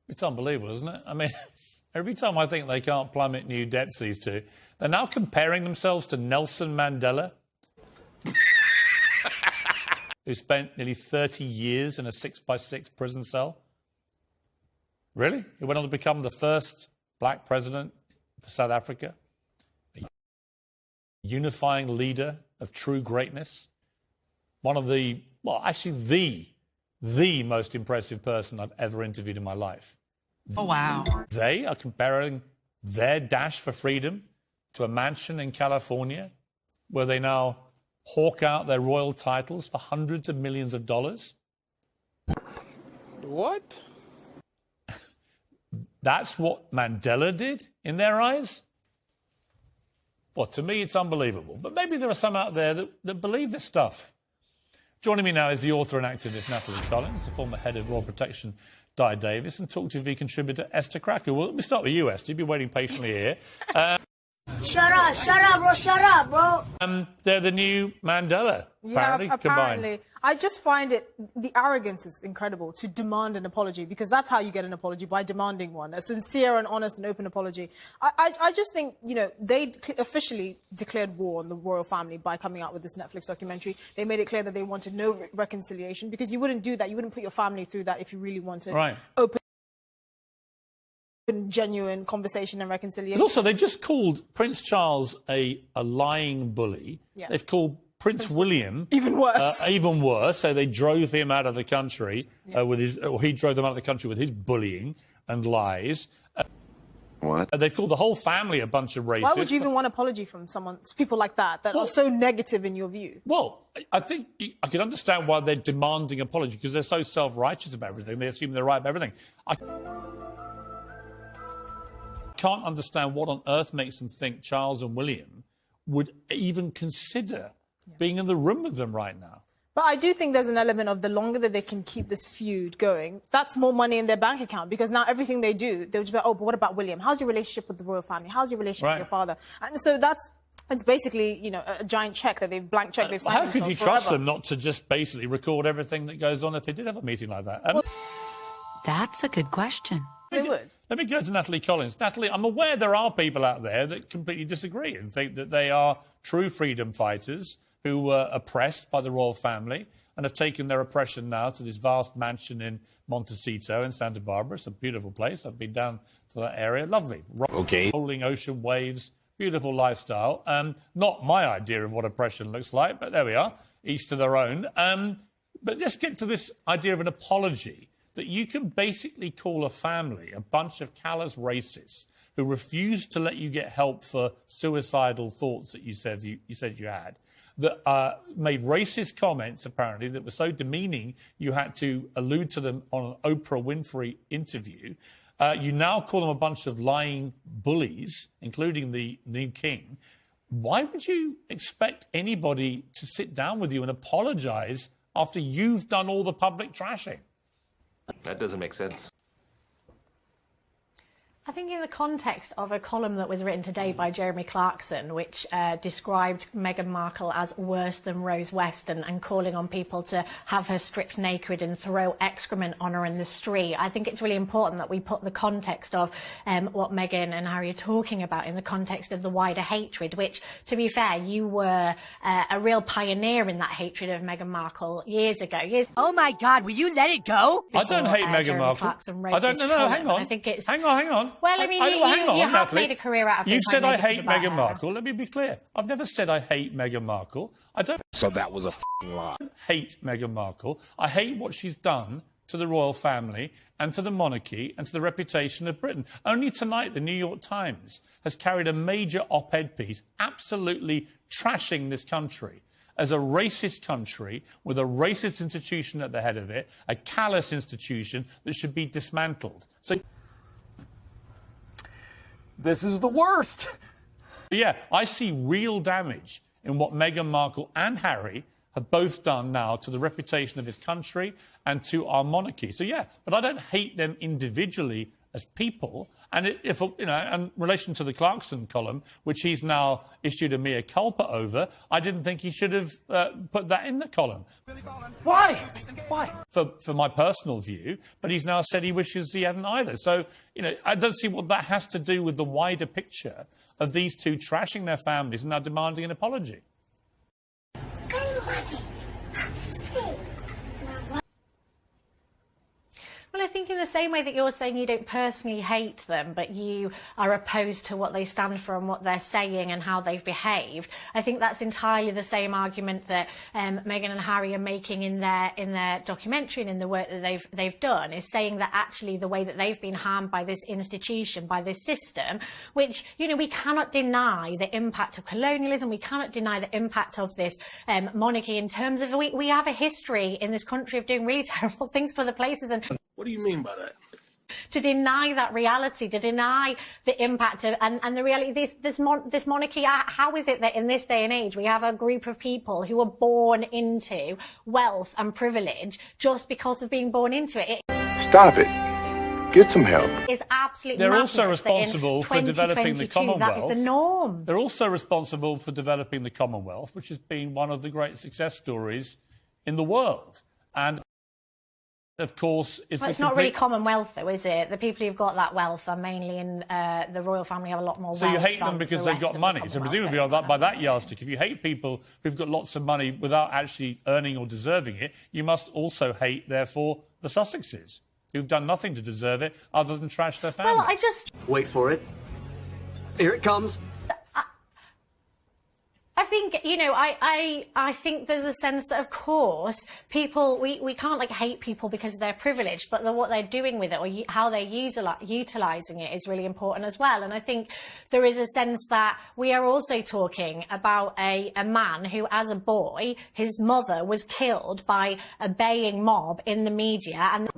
It's unbelievable, isn't it? I mean, every time I think they can't plummet new depths, these two, they're now comparing themselves to Nelson Mandela, who spent nearly 30 years in a 6x6 prison cell. Really? He went on to become the first black president for South Africa, a unifying leader of true greatness, one of the, well, actually the most impressive person I've ever interviewed in my life. Oh, wow. They are comparing their dash for freedom to a mansion in California where they now hawk out their royal titles for hundreds of millions of dollars. What? That's what Mandela did in their eyes? Well, to me, it's unbelievable. But maybe there are some out there that believe this stuff. Joining me now is the author and activist Natalie Collins, the former head of Royal Protection, Di Davis, and Talk TV contributor Esther Cracker. Well, let me start with you, Esther. You've been waiting patiently here. Shut up, bro. They're the new Mandela, apparently. Combined. I just find the arrogance is incredible to demand an apology, because that's how you get an apology, by demanding one, a sincere and honest and open apology. I just think, you know, they officially declared war on the royal family by coming out with this Netflix documentary. They made it clear that they wanted no reconciliation, because you wouldn't do that. You wouldn't put your family through that if you really wanted open, genuine conversation and reconciliation. But also, they just called Prince Charles a lying bully. Yeah. They've called Prince William even worse. Even worse. So they drove him out of the country with his, or he drove them out of the country with his bullying and lies. What? They've called the whole family a bunch of racists. Why would you even want an apology from people like that are so negative in your view? Well, I think I can understand why they're demanding an apology, because they're so self-righteous about everything. They assume they're right about everything. I can't understand what on earth makes them think Charles and William would even consider being in the room with them right now. But I do think there's an element of the longer that they can keep this feud going, that's more money in their bank account, because now everything they do, they'll just be like, oh, but what about William? How's your relationship with the royal family? How's your relationship with your father? And so it's basically, you know, a giant check that blank check they've signed. How could you trust them not to just basically record everything that goes on if they did have a meeting like that? That's a good question. They would. Let me go to Natalie Collins. Natalie, I'm aware there are people out there that completely disagree and think that they are true freedom fighters who were oppressed by the royal family and have taken their oppression now to this vast mansion in Montecito in Santa Barbara. It's a beautiful place. I've been down to that area. Lovely. Rolling ocean waves, beautiful lifestyle. Not my idea of what oppression looks like, but there we are. Each to their own. But let's get to this idea of an apology, that you can basically call a family a bunch of callous racists who refused to let you get help for suicidal thoughts that you said you had, that made racist comments, apparently, that were so demeaning you had to allude to them on an Oprah Winfrey interview. You now call them a bunch of lying bullies, including the new king. Why would you expect anybody to sit down with you and apologise after you've done all the public trashing? That doesn't make sense. I think in the context of a column that was written today by Jeremy Clarkson, which described Meghan Markle as worse than Rose West and calling on people to have her stripped naked and throw excrement on her in the street, I think it's really important that we put the context of what Meghan and Harry are talking about in the context of the wider hatred, which, to be fair, you were a real pioneer in that hatred of Meghan Markle years ago. Oh, my God, will you let it go? I don't hate Meghan Markle. I don't know. Hang on. I think it's... Hang on. Well, I mean, you have made a career out of it. You said I hate Meghan Markle. Let me be clear. I've never said I hate Meghan Markle. I don't. So that was a lie. Hate Meghan Markle. I hate what she's done to the royal family and to the monarchy and to the reputation of Britain. Only tonight, the New York Times has carried a major op-ed piece absolutely trashing this country as a racist country with a racist institution at the head of it, a callous institution that should be dismantled. So. This is the worst. Yeah, I see real damage in what Meghan Markle and Harry have both done now to the reputation of this country and to our monarchy. So, yeah, but I don't hate them individually as people. And in relation to the Clarkson column, which he's now issued a mea culpa over, I didn't think he should have put that in the column. Why? Why? For my personal view, but he's now said he wishes he hadn't either. So, I don't see what that has to do with the wider picture of these two trashing their families and now demanding an apology. Well, I think in the same way that you're saying you don't personally hate them, but you are opposed to what they stand for and what they're saying and how they've behaved, I think that's entirely the same argument that Meghan and Harry are making in their documentary and in the work that they've done, is saying that actually the way that they've been harmed by this institution, by this system, which, we cannot deny the impact of colonialism, we cannot deny the impact of this monarchy in terms of we have a history in this country of doing really terrible things for the places. And What do you mean by that? to deny that reality, to deny the impact of, and the reality, this monarchy, how is it that in this day and age we have a group of people who are born into wealth and privilege just because of being born into it? Stop it. Get some help. It's absolutely They're also responsible for developing the Commonwealth. That is the norm. They're also responsible for developing the Commonwealth, which has been one of the great success stories in the world. And of course, it's not really Commonwealth, though, is it? The people who've got that wealth are mainly in the royal family, have a lot more wealth. So you hate them because they've got money. So presumably by that yardstick, if you hate people who've got lots of money without actually earning or deserving it, you must also hate, therefore, the Sussexes, who've done nothing to deserve it other than trash their family. Well, Wait for it. Here it comes. I think, I think there's a sense that, of course, people, we can't, hate people because of their privilege, but what they're doing with it or how they're utilising it is really important as well. And I think there is a sense that we are also talking about a man who, as a boy, his mother was killed by a baying mob in the media, and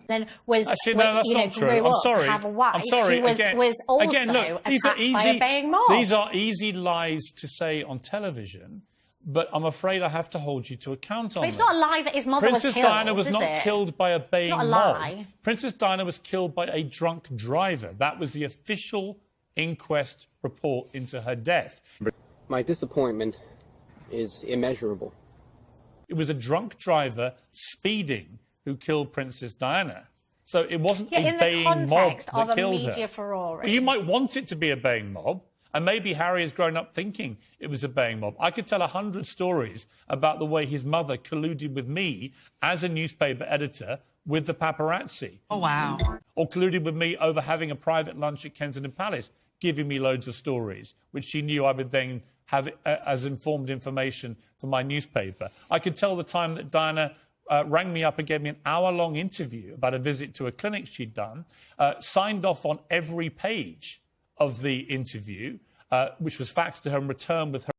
then was actually, no, that's not true. grew up to have a wife. I'm sorry. He was also look, attacked by a baying mob. These are easy lies to say on television, but I'm afraid I have to hold you to account on them. It's not a lie that his mother was killed. Princess Diana was not killed by a baying mob. It's not a lie. Princess Diana was killed by a drunk driver. That was the official inquest report into her death. My disappointment is immeasurable. It was a drunk driver speeding who killed Princess Diana. So it wasn't a baying mob that killed her. Furore. You might want it to be a baying mob, and maybe Harry has grown up thinking it was a baying mob. I could tell 100 stories about the way his mother colluded with me as a newspaper editor with the paparazzi. Oh, wow. Or colluded with me over having a private lunch at Kensington Palace, giving me loads of stories, which she knew I would then have as informed information for my newspaper. I could tell the time that Diana rang me up and gave me an hour-long interview about a visit to a clinic she'd done, signed off on every page of the interview, which was faxed to her and returned with her